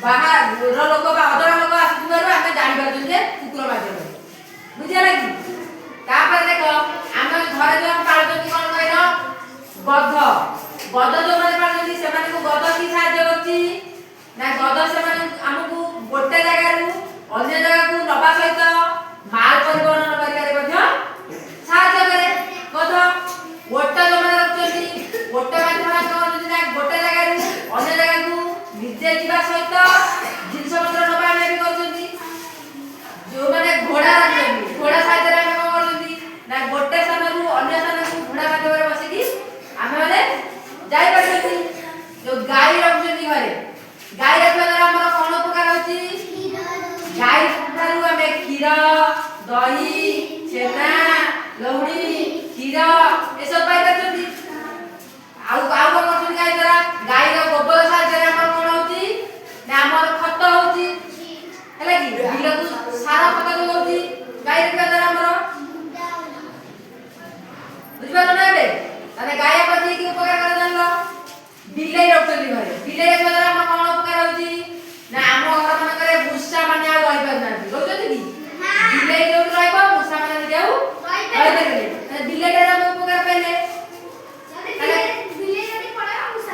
बाहर लोक अदर लोक आसुबार आम जापर जे कुकुर माध्यम बुझे कि देख आम घर जो पालुं कौन कह गध गध जो मैंने पालुं से गध की साहय ना गध से आमको गोटे जगार अन्य जगह को नवा सहित माल परिवहन कर साहय करे गध गोटे जो मैंने रखुच्च गोटे माध्यम गोटे जगार अन्य जगह को निजे जा सहित जिनपतर नवा आने भी कर जो मैंने घोड़ा रखते घोड़ा साहय ना गोटे स्थान रु अन्य स्थान को घोड़ा माध्यम बसिकी आम मैंने जापर जो गाई रखुच्च घरे गाई रखा द्वारा आम कौन उपकार होती गाई ठारू आम क्षीर दही छेना लहुड़ी क्षीर ये सब पाई पार्टी गाई द्वारा गाई गोबर साहय कौन होती ना आम खत होती बिल को सार खत जो होती गाई रखा द्वारा बुझिपार ना गाई आप उपकार कर जान बिले रखते घरे बिले रखा द्वारा आम कौन उपकार होती ना आम घर मानक मूषा मैंने रही पार ना रोचे कि बिले जो मूषा मैंने बिले उपकार पाइले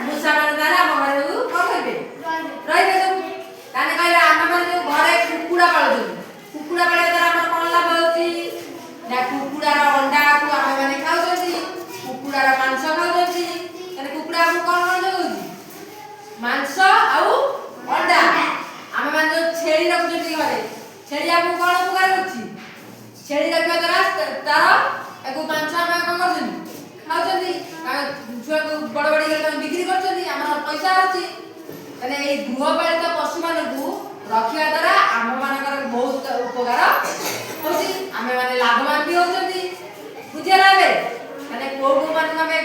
मूषा मैंने द्वारा आम घर कौन करेंगे रही सब कहले आम मैंने जो घरे कुकुड़ा पालुं कुकुड़ा पालिया द्वारा आम कौन लाभ होती ना कुकुड़ार अंडा को आम मैंने खाऊ कुकुड़ार मांस खाऊ कुकुड़ा कौन कौन होती मांस आउ अंडा आम मैंने जो छेली रखुच्च घरे छेली आपको कौन उपकार कर रखा द्वारा तार मांस आम कौन कर खाऊ छुआ को बड़ बड़ बिक्री कर पैसा अच्छी गृहपालित पशु मान रखा द्वारा आम मान बहुत उपकार होती आम मैंने लाभवान भी होती बुझे मैंने कौ कौ मान घरे